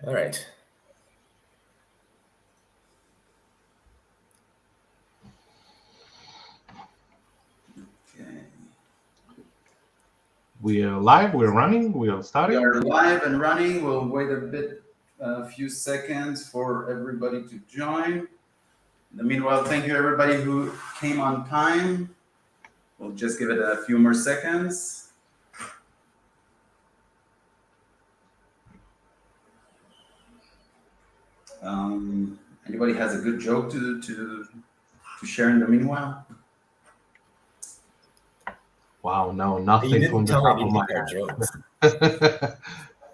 All right. Okay. We are live, we're running, we are starting. We are live and running. We'll wait a few seconds for everybody to join. In the meanwhile, thank you everybody who came on time. We'll just give it a few more seconds. Anybody has a good joke to share in the meanwhile? Wow, no, nothing. You didn't tell me any jokes.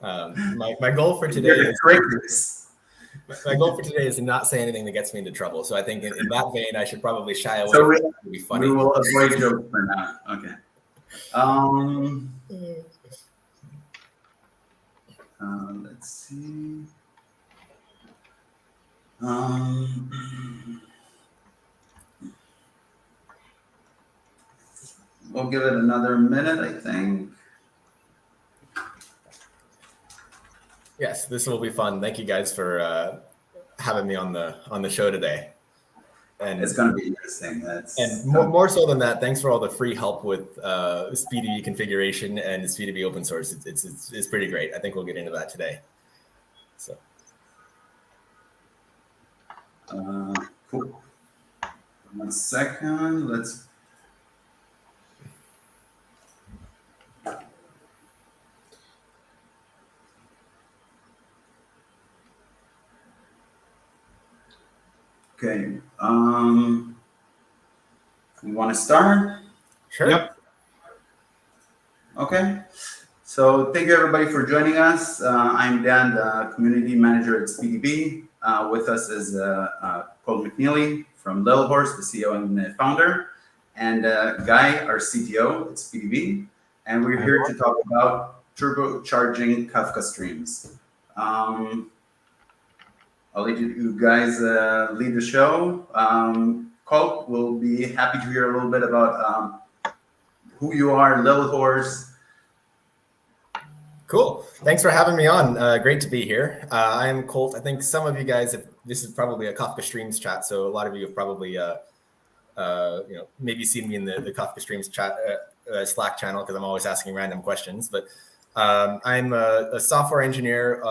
My goal for today is my goal for today is to not say anything that gets me into trouble. So I think in that vein, I should probably shy away. So from it to be funny. We will avoid jokes for now. Okay. Let's see. We'll give it another minute, I think. Yes, this will be fun. Thank you guys for having me on the show today. And it's going to be interesting. And more so than that, thanks for all the free help with SpeedB configuration and SpeedB open source. It's pretty great. I think we'll get into that today. So. Cool. 1 second. Let's. Okay. We want to start? Sure. Yep. Okay. So thank you everybody for joining us. I'm Dan, the community manager at SpeedB. With us is Paul McNeely from LittleHorse, the CEO and founder, and Guy, our CTO at SpeedB. And we're here to talk about turbocharging Kafka Streams. I'll let you guys lead the show. Colt will be happy to hear a little bit about who you are, LittleHorse. Cool. Thanks for having me on. Great to be here. I am Colt. I think some of you guys, this is probably a Kafka Streams chat, so a lot of you have probably, maybe seen me in the Kafka Streams chat Slack channel because I'm always asking random questions. But I'm a software engineer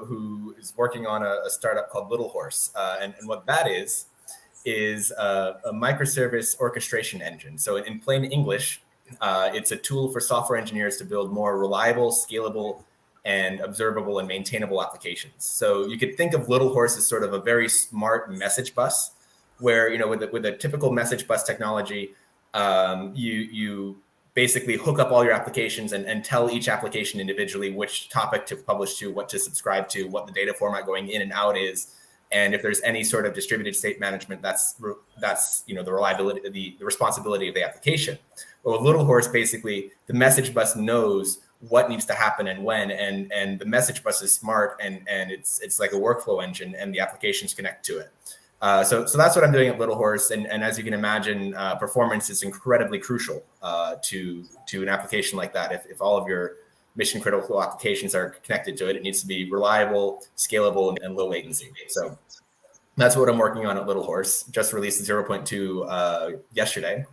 who is working on a startup called LittleHorse, and what that is a microservice orchestration engine. So in plain English, it's a tool for software engineers to build more reliable, scalable, and observable and maintainable applications. So you could think of LittleHorse as sort of a very smart message bus, where with a typical message bus technology, you basically hook up all your applications and tell each application individually which topic to publish to, what to subscribe to, what the data format going in and out is. And if there's any sort of distributed state management, that's the reliability, the responsibility of the application. But with LittleHorse, basically, the message bus knows what needs to happen and when, and the message bus is smart and it's like a workflow engine, and the applications connect to it. So that's what I'm doing at LittleHorse, and as you can imagine, performance is incredibly crucial to an application like that. If all of your mission critical applications are connected to it, it needs to be reliable, scalable, and low latency. So that's what I'm working on at LittleHorse. Just released 0.2 yesterday.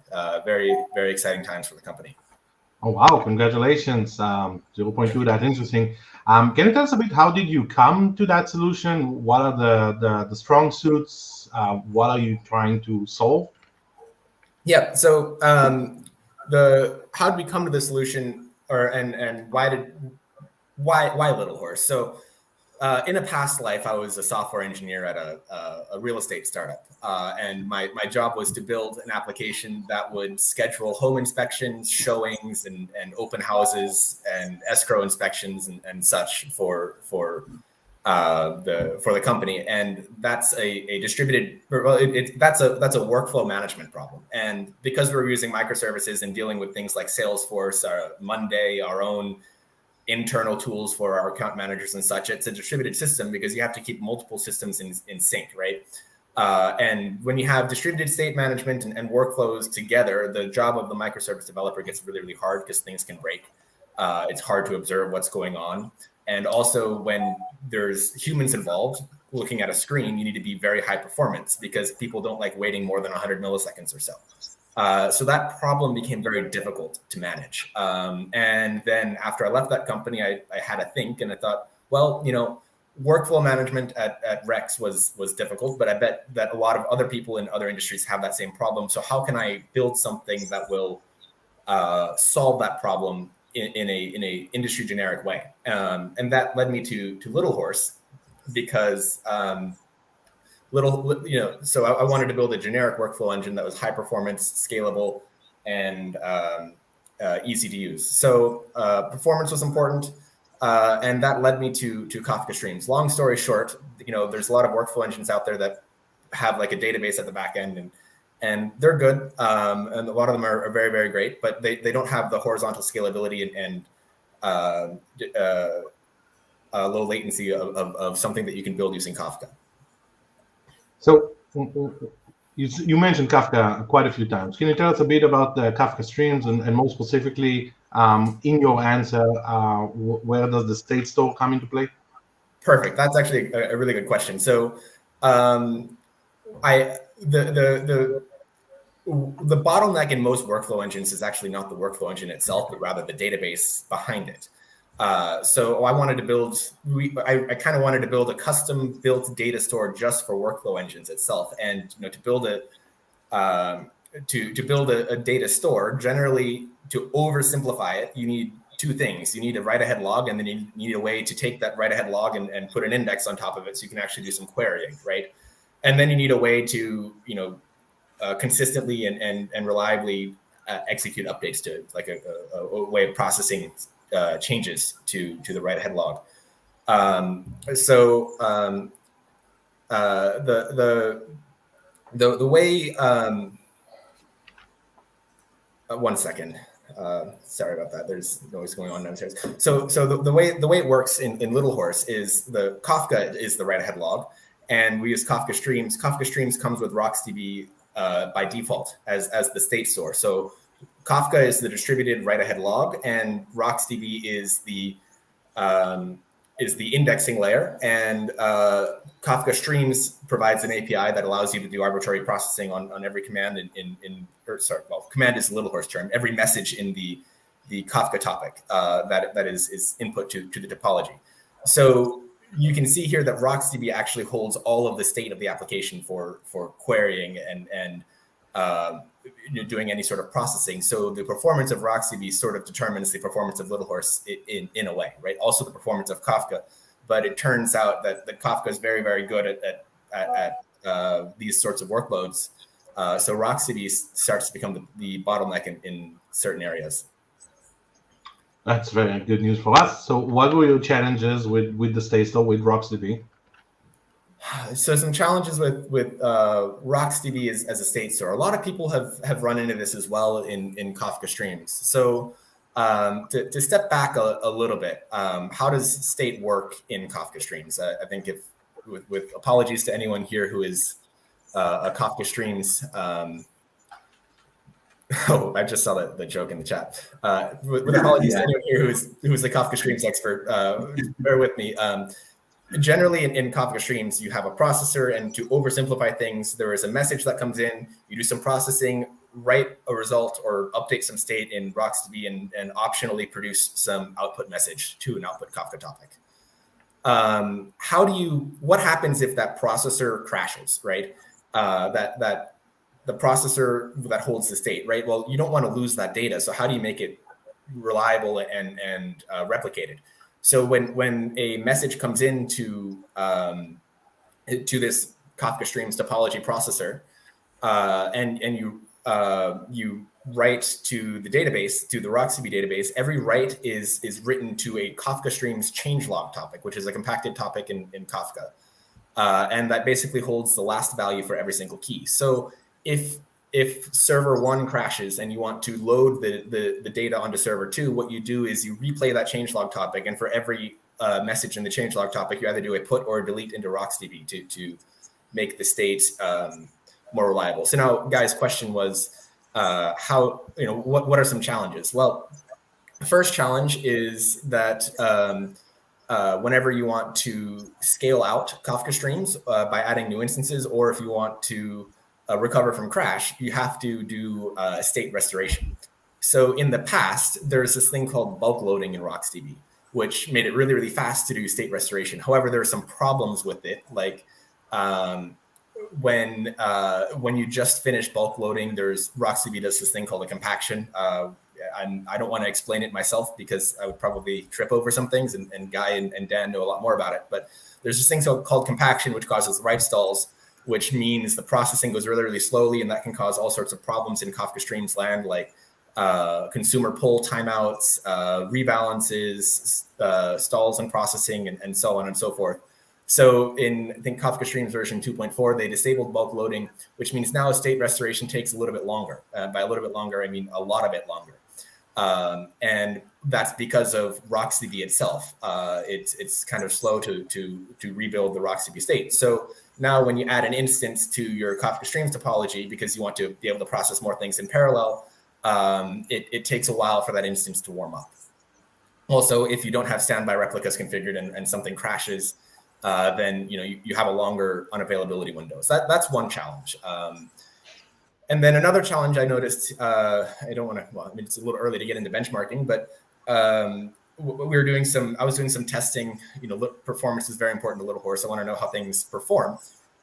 Very, very exciting times for the company. Oh, wow. Congratulations. 0.2, that's interesting. Can you tell us a bit, how did you come to that solution? What are the strong suits? What are you trying to solve? Yeah, so how did we come to the solution, and why LittleHorse? So in a past life, I was a software engineer at a real estate startup. And my job was to build an application that would schedule home inspections, showings, and open houses, and escrow inspections, and such for the company. And that's a distributed, that's a workflow management problem. And because we're using microservices and dealing with things like Salesforce, Monday, our own internal tools for our account managers and such, it's a distributed system because you have to keep multiple systems in sync, right? And when you have distributed state management and workflows together, the job of the microservice developer gets really, really hard because things can break. It's hard to observe what's going on. And also when there's humans involved looking at a screen, you need to be very high performance because people don't like waiting more than 100 milliseconds or so. So that problem became very difficult to manage. And then after I left that company, I had to think, and I thought, well, workflow management at Rex was difficult, but I bet that a lot of other people in other industries have that same problem. So how can I build something that will solve that problem in a industry generic way? And that led me to LittleHorse, because so I wanted to build a generic workflow engine that was high performance, scalable, and easy to use. So performance was important. And that led me to Kafka Streams. Long story short, there's a lot of workflow engines out there that have like a database at the back end, and they're good. And a lot of them are very, very great, but they don't have the horizontal scalability and low latency of something that you can build using Kafka. So you mentioned Kafka quite a few times. Can you tell us a bit about the Kafka Streams and more specifically, in your answer, where does the state store come into play? Perfect. That's actually a really good question. So the bottleneck in most workflow engines is actually not the workflow engine itself, but rather the database behind it. So I wanted to build, I kind of wanted to build a custom built data store just for workflow engines itself. And to build a data store, generally to oversimplify it, you need two things. You need a write-ahead log, and then you need a way to take that write-ahead log and put an index on top of it so you can actually do some querying, right? And then you need a way to, consistently and reliably execute updates to it, like a way of processing changes to the write-ahead log. The way, one second. Sorry about that. There's noise going on downstairs. So the way it works in LittleHorse is the Kafka is the write-ahead log, and we use Kafka Streams. Kafka Streams comes with RocksDB by default as the state store. So Kafka is the distributed write-ahead log, and RocksDB is the indexing layer, and Kafka Streams provides an API that allows you to do arbitrary processing on every command command is a LittleHorse term, every message in the Kafka topic that is input to the topology. So you can see here that RocksDB actually holds all of the state of the application for querying and doing any sort of processing. So the performance of RocksDB sort of determines the performance of LittleHorse in a way, right? Also the performance of Kafka, but it turns out that Kafka is very, very good at these sorts of workloads. So RocksDB starts to become the bottleneck in certain areas. That's very good news for us. So what were your challenges with the state store with RocksDB? So some challenges with RocksDB as a state store. A lot of people have run into this as well in Kafka Streams. So to step back a little bit, how does state work in Kafka Streams? I think with apologies to anyone here who is a Kafka Streams. Oh, I just saw the joke in the chat. With apologies to anyone here who's a Kafka Streams expert, bear with me. Generally in Kafka Streams, you have a processor, and to oversimplify things, there is a message that comes in, you do some processing, write a result or update some state in RocksDB, and optionally produce some output message to an output Kafka topic. What happens if that processor crashes, right? That the processor that holds the state, right? Well, you don't want to lose that data. So how do you make it reliable and replicated? So when a message comes into this Kafka Streams topology processor, and you write to the database, to the RocksDB database, every write is written to a Kafka Streams changelog topic, which is a compacted topic in Kafka. And that basically holds the last value for every single key. So if server 1 crashes and you want to load the data onto server 2, what you do is you replay that changelog topic, and for every message in the changelog topic, you either do a put or a delete into RocksDB to make the state more reliable. So now, guys, question was what are some challenges? Well, The first challenge is that whenever you want to scale out Kafka Streams by adding new instances, or if you want to recover from crash, you have to do state restoration. So in the past, there's this thing called bulk loading in RocksDB, which made it really, really fast to do state restoration. However, there are some problems with it, like when you just finish bulk loading, RocksDB does this thing called a compaction. I don't want to explain it myself because I would probably trip over some things, and Guy and Dan know a lot more about it. But there's this thing called compaction, which causes write stalls, which means the processing goes really, really slowly, and that can cause all sorts of problems in Kafka Streams land, like consumer pull timeouts, rebalances, stalls in processing, and so on and so forth. So in, I think, Kafka Streams version 2.4, they disabled bulk loading, which means now state restoration takes a little bit longer. By a little bit longer, I mean a lot of it longer. And that's because of RocksDB itself. It's kind of slow to rebuild the RocksDB state. So now when you add an instance to your Kafka Streams topology, because you want to be able to process more things in parallel, it takes a while for that instance to warm up. Also, if you don't have standby replicas configured and something crashes, then you have a longer unavailability window. So that's one challenge. And then another challenge I noticed, I don't want to, well, I mean, it's a little early to get into benchmarking, but I was doing some testing. Performance is very important to LittleHorse. I want to know how things perform.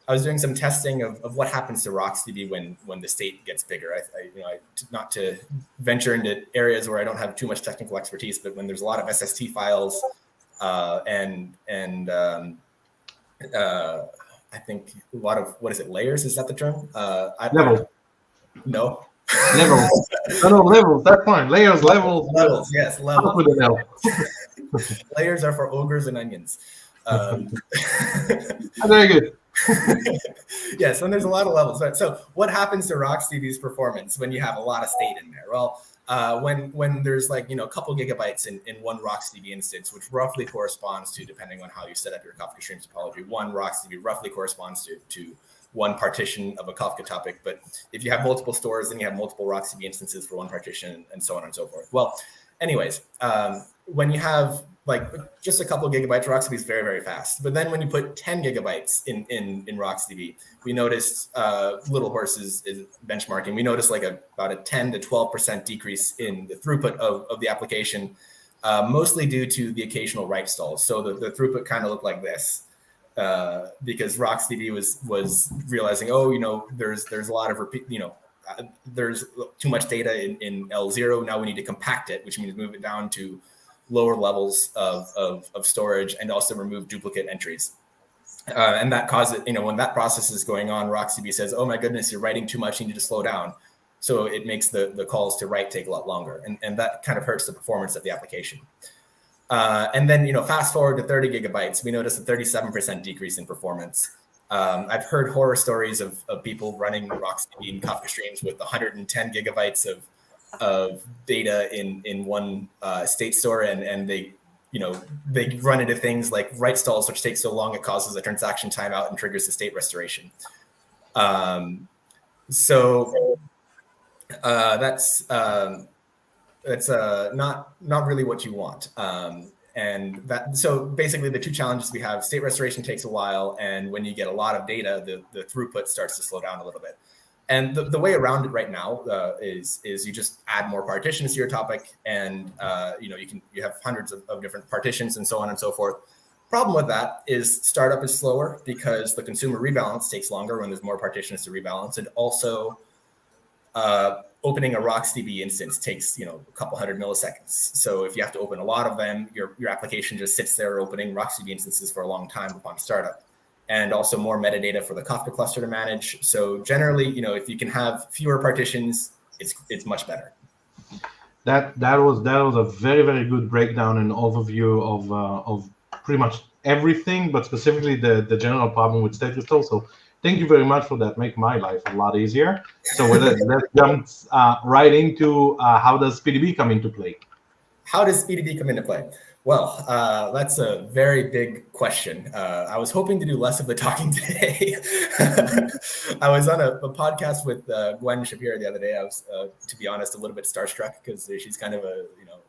I was doing some testing of what happens to RocksDB when the state gets bigger. Not to venture into areas where I don't have too much technical expertise, but when there's a lot of SST files and I think a lot of, what is it, layers? Is that the term? Levels. No. Levels. No, levels. That's fine. Layers, levels. Levels, yes, levels. With an L. Layers are for ogres and onions. Very good. Yes, and there's a lot of levels. Right? So what happens to RocksDB's performance when you have a lot of state in there? Well, when there's like, a couple gigabytes in one RocksDB instance, which roughly corresponds to, depending on how you set up your Kafka Streams topology, one RocksDB roughly corresponds to one partition of a Kafka topic. But if you have multiple stores, then you have multiple RocksDB instances for one partition, and so on and so forth. Well, anyways, when you have like just a couple of gigabytes, RocksDB is very, very fast. But then when you put 10 gigabytes in RocksDB, we noticed LittleHorse is benchmarking. We noticed like about a 10 to 12% decrease in the throughput of the application, mostly due to the occasional write stalls. So the throughput kind of looked like this because RocksDB was realizing, there's a lot of repeat, there's too much data in L0. Now we need to compact it, which means move it down to lower levels of storage and also remove duplicate entries. And that causes, when that process is going on, RocksDB says, oh my goodness, you're writing too much, you need to slow down. So it makes the calls to write take a lot longer. And that kind of hurts the performance of the application. And then, fast forward to 30 gigabytes, we noticed a 37% decrease in performance. I've heard horror stories of people running RocksDB and Kafka Streams with 110 gigabytes of data in one state store, and they run into things like write stalls, which takes so long it causes a transaction timeout and triggers the state restoration. So that's not really what you want. So basically the two challenges we have: state restoration takes a while, and when you get a lot of data, the throughput starts to slow down a little bit. And the way around it right now is you just add more partitions to your topic, and you have hundreds of different partitions and so on and so forth. Problem with that is startup is slower because the consumer rebalance takes longer when there's more partitions to rebalance, and also opening a RocksDB instance takes a couple hundred milliseconds. So if you have to open a lot of them, your application just sits there opening RocksDB instances for a long time upon startup. And also more metadata for the Kafka cluster to manage. So generally, if you can have fewer partitions, it's much better. That was a very, very good breakdown and overview of pretty much everything, but specifically the general problem with state restore. So thank you very much for that. Make my life a lot easier. So let's jump right into how does SpeedB come into play? How does SpeedB come into play? Well, that's a very big question. I was hoping to do less of the talking today. I was on a podcast with Gwen Shapiro the other day. I was, to be honest, a little bit starstruck because she's kind of a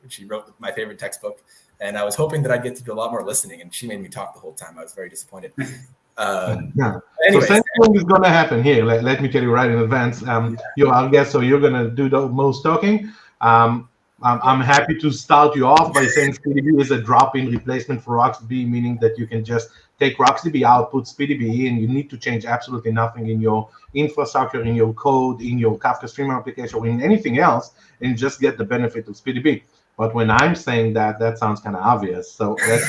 She wrote my favorite textbook, and I was hoping that I'd get to do a lot more listening, and she made me talk the whole time. I was very disappointed. Yeah. Anyways, so same thing is going to happen here. Let me tell you right in advance. You're our guest, so you're going to do the most talking. I'm happy to start you off by saying SpeedB is a drop-in replacement for RocksDB, meaning that you can just take RocksDB out, put SpeedB in. You need to change absolutely nothing in your infrastructure, in your code, in your Kafka Stream application, or in anything else, and just get the benefit of SpeedB. But when I'm saying that, that sounds kind of obvious. So let's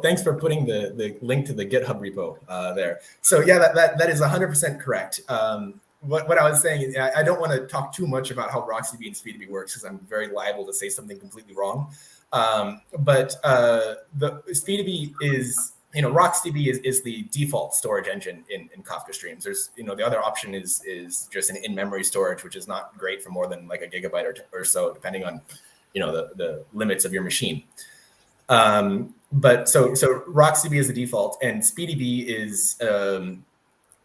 thanks for putting the link to the GitHub repo there. So yeah, that is 100% correct. What I was saying is I don't want to talk too much about how RocksDB and SpeedB works because I'm very liable to say something completely wrong. But the SpeedB is, RocksDB is the default storage engine in Kafka Streams. There's, the other option is just an in-memory storage, which is not great for more than like a gigabyte or so, depending on, the limits of your machine. But so RocksDB is the default, and SpeedB is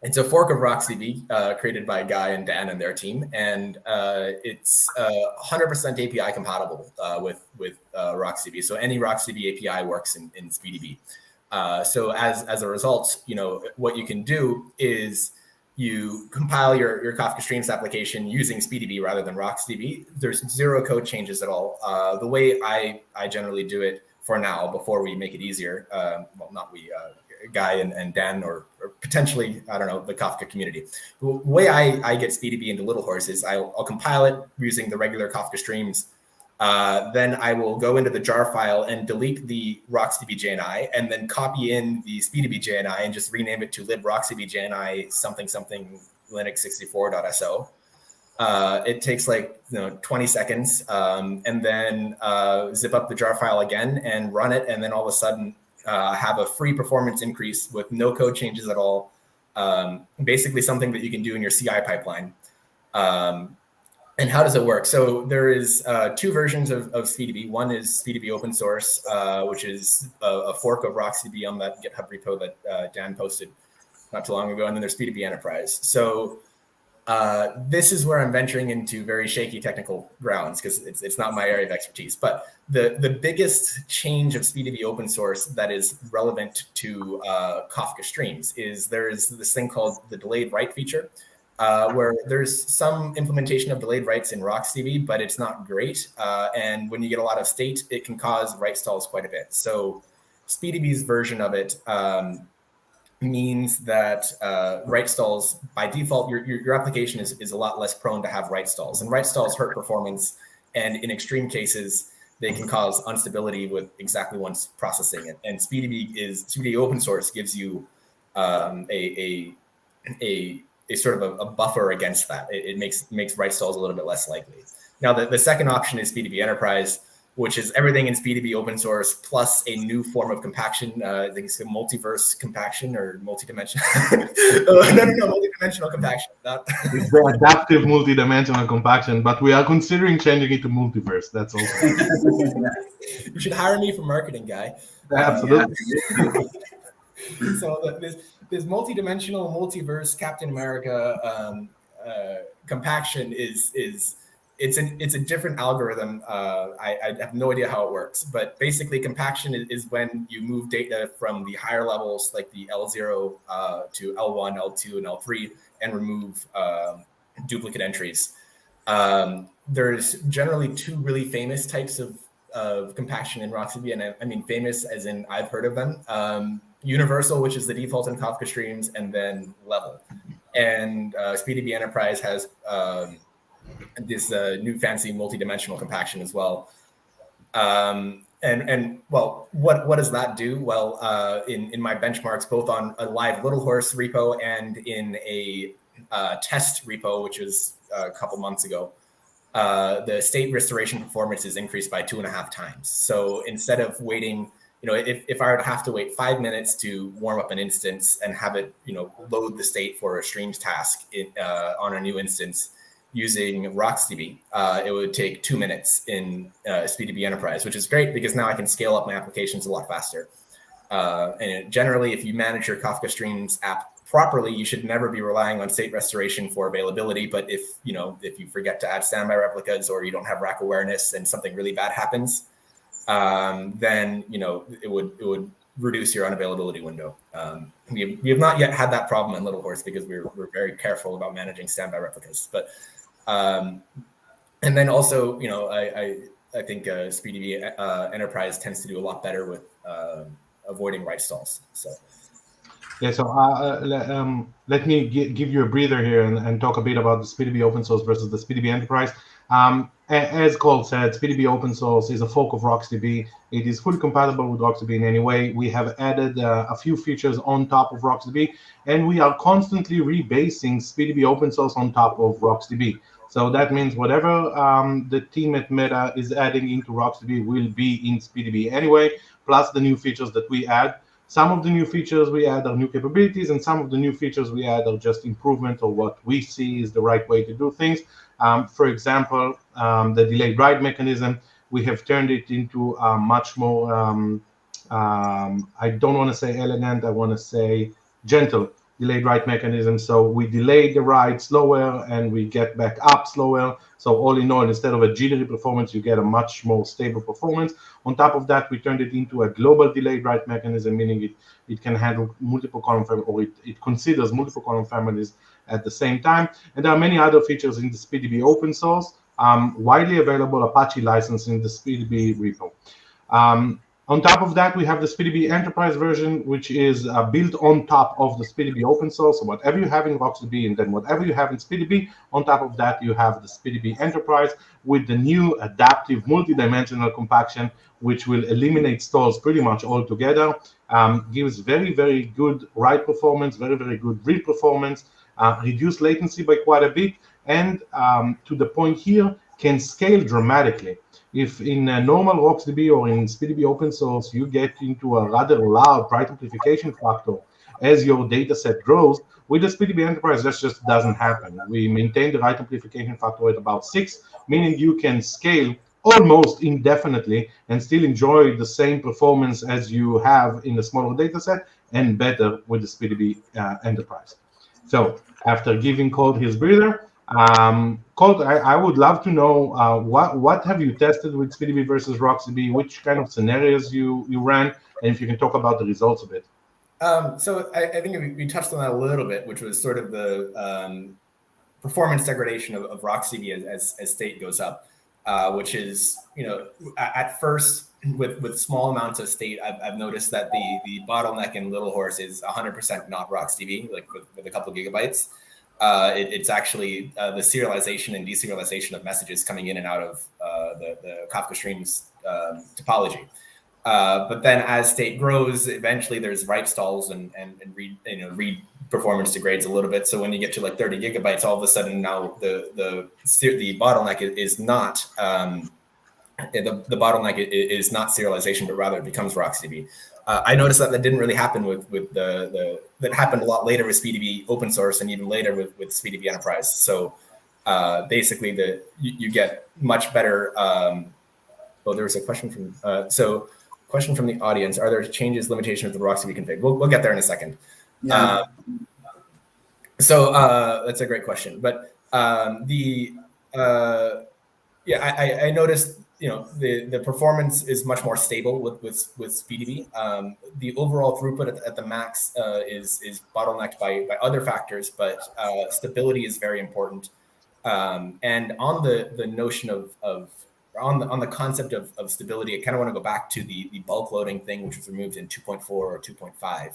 it's a fork of RocksDB created by Guy and Dan and their team, and it's 100% API compatible with RocksDB. So any RocksDB API works in SpeedB. So as a result, what you can do is you compile your Kafka Streams application using SpeedB rather than RocksDB. There's zero code changes at all. The way I generally do it for now, before we make it easier, not we, Guy and Dan, or potentially, I don't know, the Kafka community. The way I get SpeedB into LittleHorse is I'll compile it using the regular Kafka Streams. Then I will go into the jar file and delete the RocksDB JNI, and then copy in the SpeedB JNI and just rename it to libRocksDB JNI something Linux64.so. It takes like 20 seconds, and then zip up the jar file again and run it, and then all of a sudden have a free performance increase with no code changes at all. Basically something that you can do in your CI pipeline. And how does it work? So there is two versions of SpeedB. One is SpeedB open source, which is a fork of RocksDB on that GitHub repo that Dan posted not too long ago. And then there's SpeedB Enterprise. So this is where I'm venturing into very shaky technical grounds because it's not my area of expertise. But the biggest change of SpeedB open source that is relevant to Kafka Streams is there is this thing called the delayed write feature, where there's some implementation of delayed writes in RocksDB, but it's not great. And when you get a lot of state, it can cause write stalls quite a bit. So SpeedB's version of it means that write stalls, by default, your application is a lot less prone to have write stalls. And write stalls hurt performance. And in extreme cases, they can cause instability with exactly once processing it. And SpeedB open source gives you a sort of a buffer against that. It makes write stalls a little bit less likely. Now, the second option is SpeedB Enterprise, which is everything in SpeedB open source plus a new form of compaction. I think it's a multiverse compaction or multidimensional. No, multidimensional compaction. It's the adaptive multidimensional compaction, but we are considering changing it to multiverse. That's also. You should hire me for marketing, Guy. Absolutely. So this multidimensional multiverse Captain America compaction it's a different algorithm. I have no idea how it works, but basically compaction is when you move data from the higher levels like the L0 to L1, L2, and L3 and remove duplicate entries. There's generally two really famous types of compaction in RocksDB, and I mean famous as in I've heard of them. Universal, which is the default in Kafka Streams, and then Level. And SpeedB Enterprise has this new fancy multi-dimensional compaction as well. And well, what does that do? Well, in my benchmarks, both on a live LittleHorse repo and in a test repo, which was a couple months ago, the state restoration performance is increased by 2.5 times. So instead of waiting, if I were to have to wait 5 minutes to warm up an instance and have it, load the state for a streams task on a new instance using RocksDB, it would take 2 minutes in SpeedB Enterprise, which is great because now I can scale up my applications a lot faster. And generally, if you manage your Kafka Streams app properly, you should never be relying on state restoration for availability. But if you forget to add standby replicas, or you don't have rack awareness and something really bad happens, then it would reduce your unavailability window. We have not yet had that problem in LittleHorse because we're very careful about managing standby replicas. But and then also, I think SpeedB Enterprise tends to do a lot better with avoiding write stalls. So. Yeah, so let me give you a breather here and talk a bit about the SpeedB open source versus the SpeedB Enterprise. As Cole said, SpeedB open source is a fork of RocksDB. It is fully compatible with RocksDB in any way. We have added a few features on top of RocksDB, and we are constantly rebasing SpeedB open source on top of RocksDB. So that means whatever the team at Meta is adding into RocksDB will be in SpeedB anyway, plus the new features that we add. Some of the new features we add are new capabilities, and some of the new features we add are just improvement of what we see is the right way to do things. For example, the delayed write mechanism, we have turned it into a much more, I don't want to say elegant, I want to say gentle delayed write mechanism. So we delay the write slower and we get back up slower. So all in all, instead of a jittery performance, you get a much more stable performance. On top of that, we turned it into a global delayed write mechanism, meaning it can handle multiple column families, or it considers multiple column families at the same time. And there are many other features in the SpeedB open source, widely available Apache license in the SpeedB repo. On top of that, we have the SpeedB Enterprise version, which is built on top of the SpeedB open source. So whatever you have in RocksDB, and then whatever you have in SpeedB, on top of that, you have the SpeedB Enterprise with the new adaptive multidimensional compaction, which will eliminate stalls pretty much altogether. Gives very, very good write performance, very, very good read performance, reduce latency by quite a bit, and to the point here, can scale dramatically. If in a normal RocksDB or in SpeedB open source, you get into a rather loud write amplification factor as your data set grows, with the SpeedB Enterprise, that just doesn't happen. We maintain the write amplification factor at about 6, meaning you can scale almost indefinitely and still enjoy the same performance as you have in a smaller data set, and better with the SpeedB Enterprise. So after giving Colt his breather, Colt, I would love to know what have you tested with SpeedB versus RocksDB, which kind of scenarios you ran, and if you can talk about the results of it. So I think we touched on that a little bit, which was sort of the performance degradation of RocksDB as state goes up, which is, at first with small amounts of state, I've noticed that the bottleneck in LittleHorse is 100% not RocksDB, like with a couple of gigabytes. It's actually the serialization and deserialization of messages coming in and out of the Kafka Streams topology. But then as state grows, eventually there's write stalls and read performance degrades a little bit. So when you get to like 30 gigabytes, all of a sudden now the bottleneck is not the bottleneck is not serialization, but rather it becomes RocksDB. I noticed that didn't really happen with that happened a lot later with SpeedB open source, and even later with SpeedB Enterprise. So basically you get much better. Well, there was a question from question from the audience: are there changes, limitations of the RocksDB config? We'll get there in a second. Yeah. So that's a great question, but I noticed the performance is much more stable with SpeedB. The overall throughput at the max is bottlenecked by other factors, but stability is very important. And on the notion of on the concept of stability, I kind of want to go back to the bulk loading thing, which was removed in 2.4 or 2.5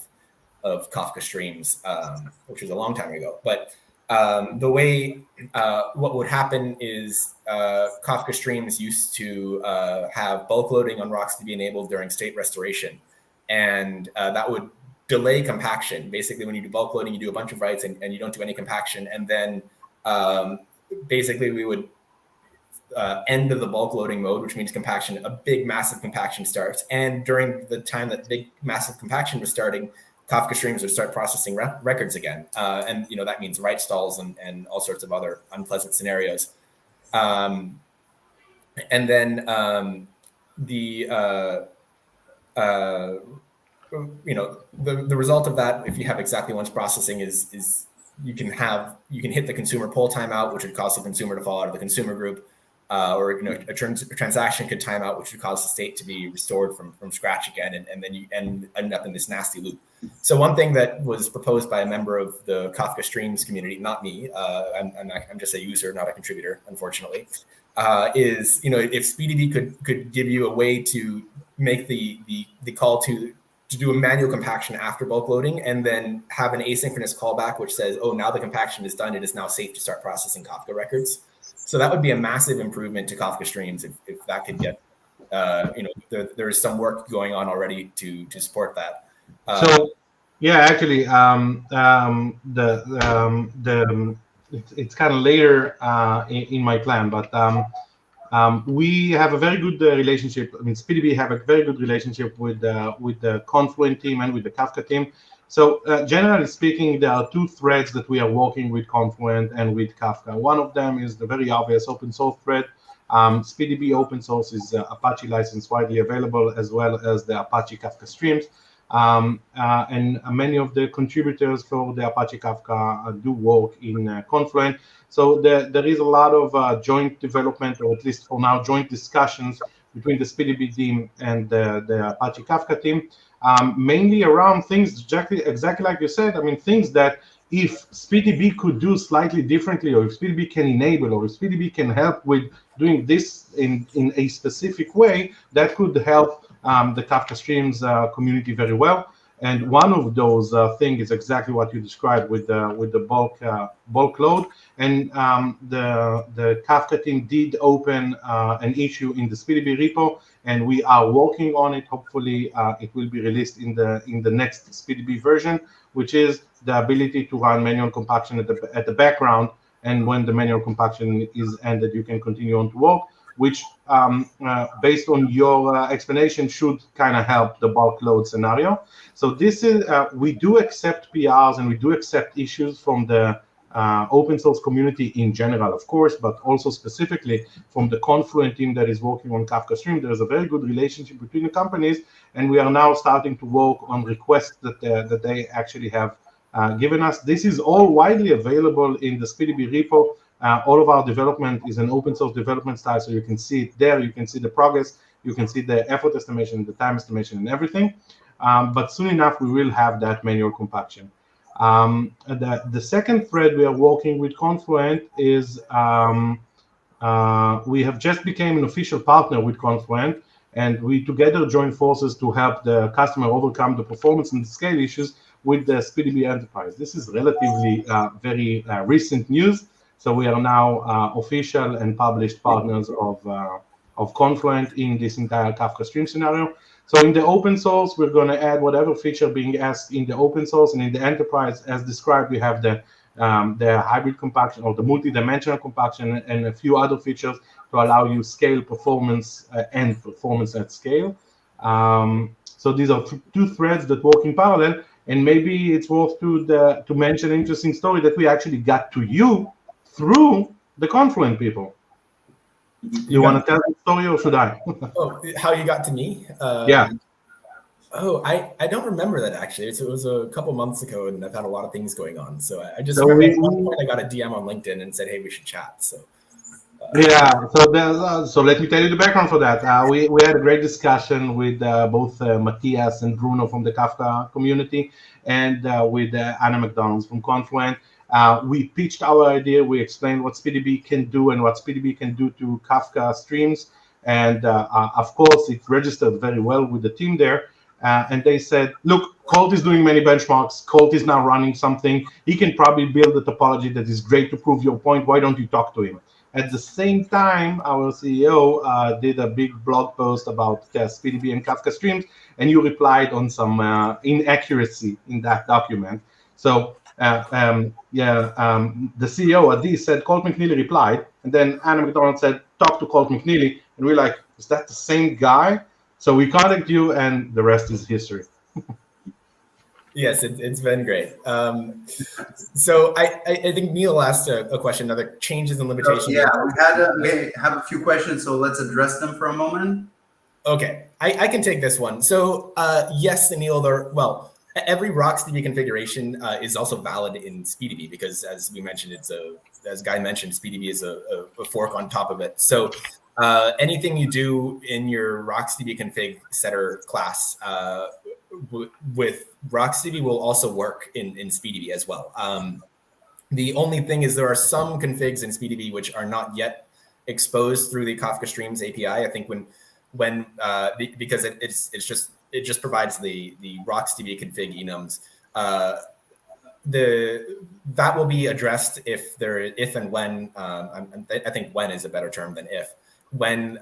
of Kafka Streams, which was a long time ago. But the way what would happen is Kafka Streams used to have bulk loading on RocksDB enabled during state restoration, and that would delay compaction. Basically, when you do bulk loading, you do a bunch of writes and you don't do any compaction, and then basically we would end of the bulk loading mode, which means compaction, a big massive compaction starts. And during the time that big massive compaction was starting, Kafka Streams would start processing records again. And that means write stalls and all sorts of other unpleasant scenarios. And then the result of that, if you have exactly once processing, is you can hit the consumer pull timeout, which would cause the consumer to fall out of the consumer group, or a transaction could time out, which would cause the state to be restored from scratch again, and then you end up in this nasty loop. So one thing that was proposed by a member of the Kafka Streams community, not me, I'm just a user, not a contributor, unfortunately, is if SpeedB could give you a way to make the call to do a manual compaction after bulk loading, and then have an asynchronous callback which says, oh, now the compaction is done, it is now safe to start processing Kafka records. So that would be a massive improvement to Kafka Streams if that could get, there is some work going on already to support that. So yeah, actually, it's kind of later in my plan, but we have a very good relationship. I mean, SpeedB have a very good relationship with the Confluent team and with the Kafka team. So generally speaking, there are two threads that we are working with Confluent and with Kafka. One of them is the very obvious open source thread. SpeedB open source is Apache license, widely available, as well as the Apache Kafka Streams. And many of the contributors for the Apache Kafka do work in Confluent. So there is a lot of joint development, or at least for now, joint discussions between the SpeedB team and the Apache Kafka team, mainly around things exactly like you said. I mean, things that if SpeedB could do slightly differently, or if SpeedB can enable, or if SpeedB can help with doing this in a specific way, that could help the Kafka Streams community very well. And one of those things is exactly what you described with the bulk load. And the Kafka team did open an issue in the SpeedB repo, and we are working on it. Hopefully, it will be released in the next SpeedB version, which is the ability to run manual compaction at the background. And when the manual compaction is ended, you can continue on to work, which, based on your explanation, should kind of help the bulk load scenario. So this is, we do accept PRs and we do accept issues from the open source community in general, of course, but also specifically from the Confluent team that is working on Kafka Stream. There is a very good relationship between the companies, and we are now starting to work on requests that they actually have given us. This is all widely available in the SpeedB repo. All of our development is an open source development style, so you can see it there. You can see the progress. You can see the effort estimation, the time estimation, and everything. But soon enough, we will have that manual compaction. The second thread we are working with Confluent is we have just become an official partner with Confluent, and we together join forces to help the customer overcome the performance and the scale issues with the SpeedB Enterprise. This is relatively very recent news. So we are now official and published partners of Confluent in this entire Kafka Stream scenario. So in the open source, we're going to add whatever feature being asked in the open source, and in the enterprise, as described, we have the hybrid compaction or the multi-dimensional compaction and a few other features to allow you scale performance and performance at scale. So these are two threads that work in parallel, and maybe it's worth to mention an interesting story that we actually got to you through the Confluent people. You want to tell the story, or should I? Oh, how you got to me? Yeah. Oh, I don't remember that actually. It was a couple months ago, and I've had a lot of things going on. So I just remember at one point I got a DM on LinkedIn and said, "Hey, we should chat." So yeah. So let me tell you the background for that. We had a great discussion with both Matthias and Bruno from the Kafka community, and with Anna McDonald from Confluent. We pitched our idea. We explained what SpeedB can do and what SpeedB can do to Kafka Streams. And of course, it registered very well with the team there. And they said, look, Colt is doing many benchmarks. Colt is now running something. He can probably build a topology that is great to prove your point. Why don't you talk to him? At the same time, our CEO did a big blog post about SpeedB and Kafka Streams, and you replied on some inaccuracy in that document. So the CEO, Adi, said Colt McNeely replied, and then Anna McDonald said, talk to Colt McNeely. And we're like, is that the same guy? So we contacted you, and the rest is history. Yes, it's been great. So I think Neil asked a question, other changes and limitations. Yeah, we have a few questions, so let's address them for a moment. Okay, I can take this one. So yes, Anil, every RocksDB configuration is also valid in SpeedB because, as we mentioned, as Guy mentioned, SpeedB is a fork on top of it. So anything you do in your RocksDB config setter class with RocksDB will also work in SpeedB as well. The only thing is there are some configs in SpeedB which are not yet exposed through the Kafka Streams API. I think because it just provides the RocksDB config enums. That will be addressed if and when I think when is a better term than if, when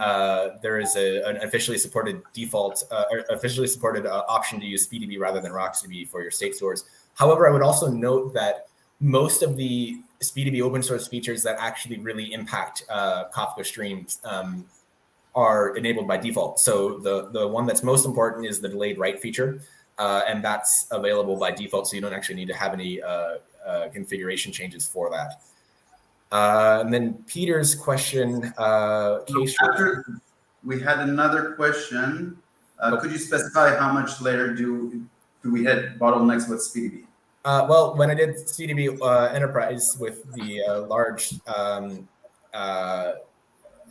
there is an officially supported default or officially supported option to use SpeedB rather than RocksDB for your state stores. However, I would also note that most of the SpeedB open source features that actually really impact Kafka Streams are enabled by default. So the one that's most important is the delayed write feature, and that's available by default. So you don't actually need to have any configuration changes for that. And then Peter's question. After we had another question. Could you specify how much later do we hit bottlenecks with SpeedB? Well, when I did SpeedB Enterprise with the large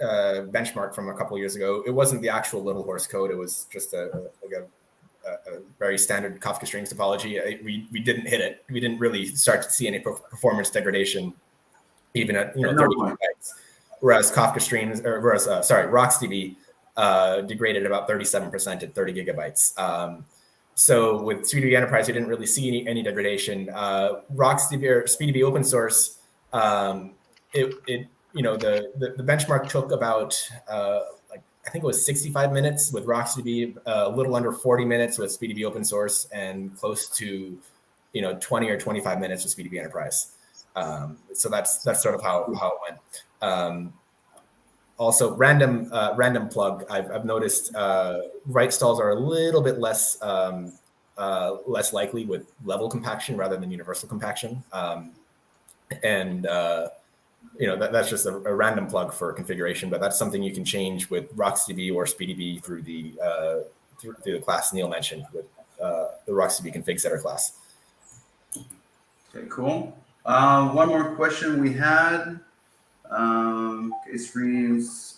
benchmark from a couple of years ago, it wasn't the actual LittleHorse code. It was just a very standard Kafka Streams topology. We didn't hit it. We didn't really start to see any performance degradation, even at 30 gigabytes. Whereas RocksDB degraded about 37% at 30 gigabytes. So with SpeedB Enterprise, we didn't really see any degradation. RocksDB or SpeedB open source, the benchmark took about I think it was 65 minutes with RocksDB, a little under 40 minutes with SpeedB open source, and close to 20 or 25 minutes with SpeedB Enterprise. So that's sort of how it went. Also, random plug. I've noticed write stalls are a little bit less likely with level compaction rather than universal compaction, that's just a random plug for configuration. But that's something you can change with RocksDB or SpeedB through the class Neil mentioned with the RocksDB config setter class. Okay, cool. One more question we had. Streams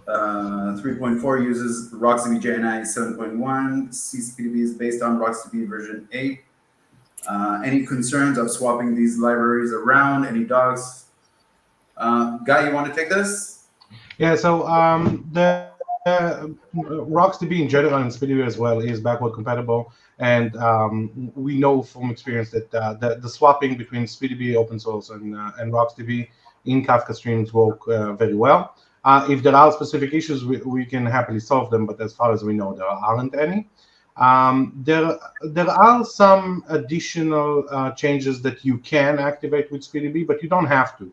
3.4 uses RocksDB JNI 7.1. CSpeedB is based on RocksDB version 8. Any concerns of swapping these libraries around? Any dogs? Guy, you want to take this? Yeah. So the RocksDB in general and SpeedB as well is backward compatible, and we know from experience that the swapping between SpeedB open source and RocksDB in Kafka Streams work very well. If there are specific issues, we can happily solve them, but as far as we know, there aren't any. There are some additional changes that you can activate with SpeedB, but you don't have to.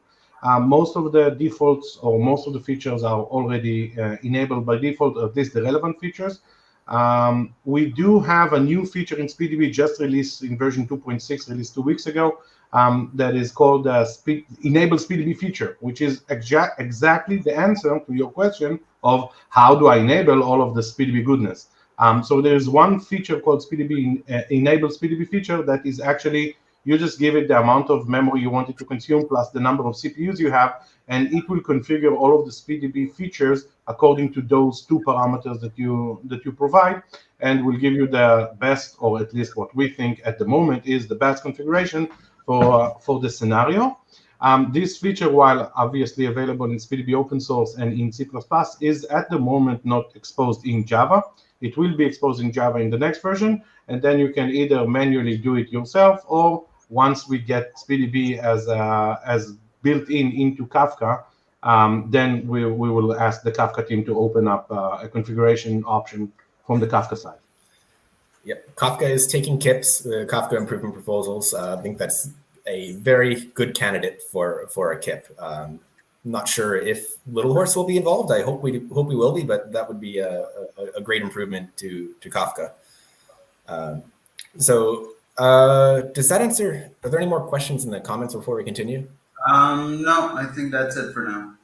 Most of the defaults or most of the features are already enabled by default, at least the relevant features. We do have a new feature in SpeedB just released in version 2.6, released 2 weeks ago, that is called the Enable SpeedB feature, which is exactly the answer to your question of how do I enable all of the SpeedB goodness. So there's one feature called SpeedB Enable SpeedB feature that is actually, you just give it the amount of memory you want it to consume plus the number of CPUs you have, and it will configure all of the SpeedB features according to those two parameters that you provide, and will give you the best, or at least what we think at the moment is the best configuration for the scenario. This feature, while obviously available in SpeedB open source and in C++, is at the moment not exposed in Java. It will be exposed in Java in the next version, and then you can either manually do it yourself, or once we get SpeedB as built into Kafka, then we will ask the Kafka team to open up a configuration option from the Kafka side. Yep, Kafka is taking KIPs, Kafka improvement proposals. I think that's a very good candidate for a KIP. Not sure if LittleHorse will be involved. I hope we will be, but that would be a great improvement to Kafka. Does that answer? Are there any more questions in the comments before we continue? No, I think that's it for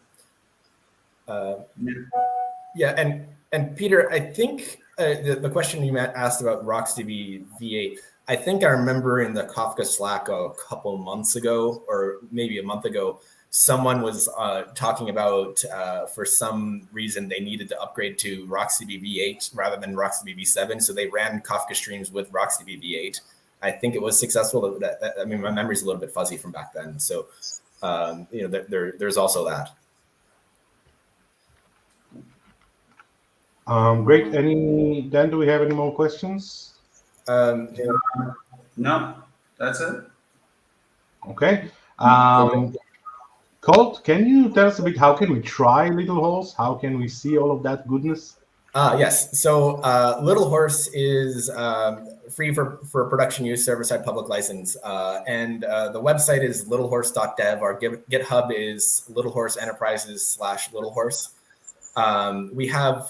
now. Yeah, And Peter, I think the question you asked about RocksDB v8, I think I remember in the Kafka Slack a couple months ago, or maybe a month ago, someone was talking about for some reason they needed to upgrade to RocksDB v8 rather than RocksDB v7. So they ran Kafka Streams with RocksDB v8. I think it was successful. I mean, my memory's a little bit fuzzy from back then. So, there's also that. Great. Dan, do we have any more questions? No, that's it. Okay. Colt, can you tell us a bit, how can we try LittleHorse? How can we see all of that goodness? Yes. So LittleHorse is free for production use, server-side public license. And the website is littlehorse.dev. Our GitHub is LittleHorse Enterprises /LittleHorse. We have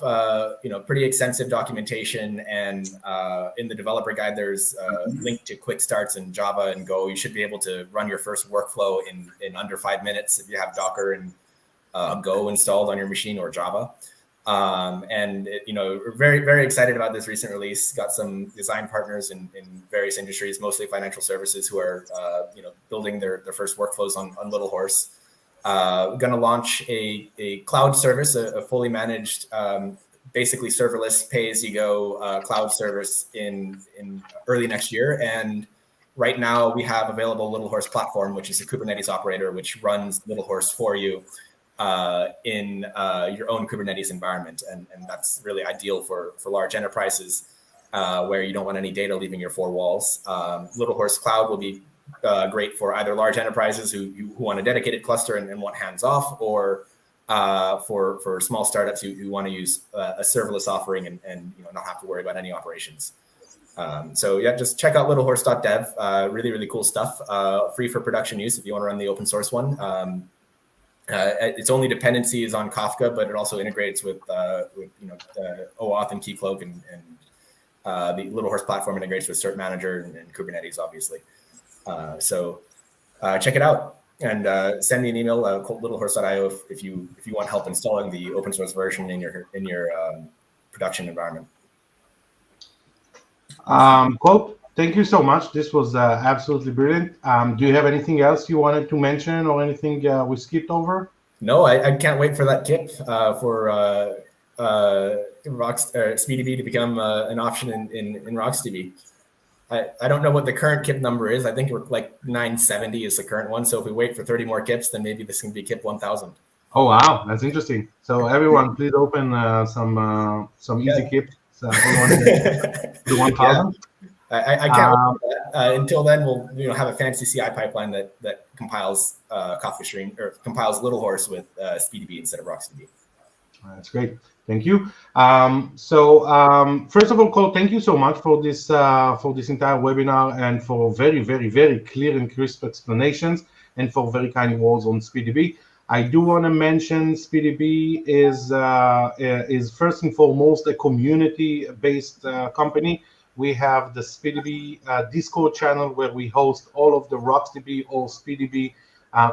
pretty extensive documentation, and in the developer guide there's a link to quick starts in Java and Go. You should be able to run your first workflow in under 5 minutes if you have Docker and Go installed on your machine or Java. We're very, very excited about this recent release. Got some design partners in various industries, mostly financial services, who are building their first workflows on LittleHorse. We're going to launch a cloud service, a fully managed, basically serverless pay-as-you-go cloud service in early next year. And right now we have available LittleHorse platform, which is a Kubernetes operator, which runs LittleHorse for you in your own Kubernetes environment. And that's really ideal for large enterprises where you don't want any data leaving your four walls. LittleHorse Cloud will be great for either large enterprises who want a dedicated cluster and want hands-off, or for small startups who want to use a serverless offering and not have to worry about any operations. Just check out littlehorse.dev. Really, really cool stuff. Free for production use if you want to run the open source one. Its only dependency is on Kafka, but it also integrates with OAuth and Keycloak, and the LittleHorse platform integrates with Cert Manager and Kubernetes, obviously. Check it out and send me an email, littlehorse.io, if you want help installing the open source version in your production environment. Colt, thank you so much. This was absolutely brilliant. Do you have anything else you wanted to mention, or anything we skipped over? No, I can't wait for that kip for SpeedB to become an option in RocksDB. I don't know what the current kip number is. I think we're like 970 is the current one. So if we wait for 30 more kips, then maybe this can be kip 1000. Oh, wow. That's interesting. So everyone, please open some easy kips to 1000. I can't wait for that. Until then, we'll have a fancy CI pipeline that compiles Kafka Stream, or compiles LittleHorse with SpeedB instead of RocksDB. That's great. Thank you. First of all, Cole, thank you so much for this entire webinar, and for very, very, very clear and crisp explanations, and for very kind words on SpeedB. I do want to mention SpeedB is first and foremost a community-based company. We have the SpeedB Discord channel, where we host all of the RocksDB or SpeedB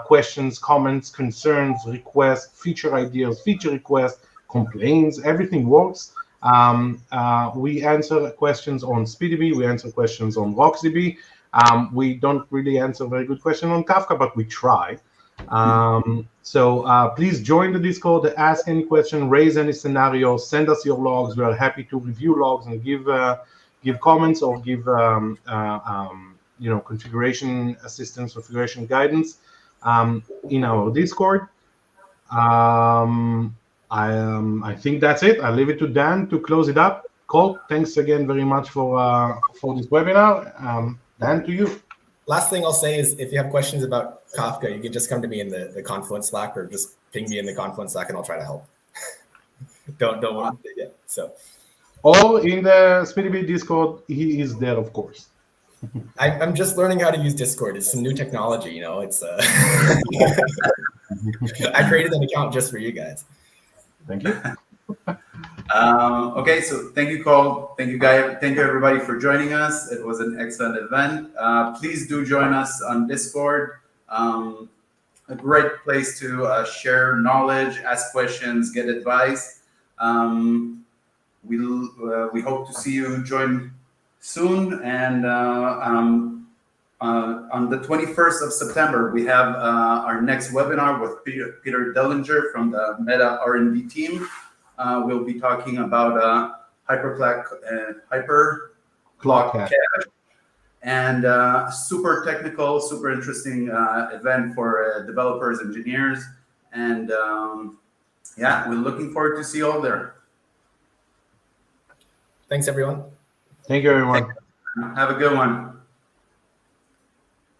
questions, comments, concerns, requests, feature ideas, feature requests, complaints. Everything works. We answer questions on SpeedB. We answer questions on RocksDB. We don't really answer very good questions on Kafka, but we try. Please join the Discord, ask any question, raise any scenario, send us your logs. We are happy to review logs and give comments, or give configuration assistance, configuration guidance in our Discord. I think that's it. I'll leave it to Dan to close it up. Cole, thanks again very much for this webinar. Dan, to you. Last thing I'll say is, if you have questions about Kafka, you can just come to me in the Confluent Slack, or just ping me in the Confluent Slack, and I'll try to help. don't yeah. So. Or in the SpeedB Discord, he is there, of course. I'm just learning how to use Discord. It's some new technology, It's I created an account just for you guys. Thank you. Okay, so thank you, Cole. Thank you, guys. Thank you, everybody, for joining us. It was an excellent event. Please do join us on Discord. A great place to share knowledge, ask questions, get advice. we hope to see you join soon. And on the 21st of September, we have our next webinar with Peter Dellinger from the Meta R&D team. We'll be talking about hyperclock cache, and super technical, super interesting event for developers, engineers, and yeah, we're looking forward to see you all there. Thanks, everyone. Thank you, everyone. Have a good one.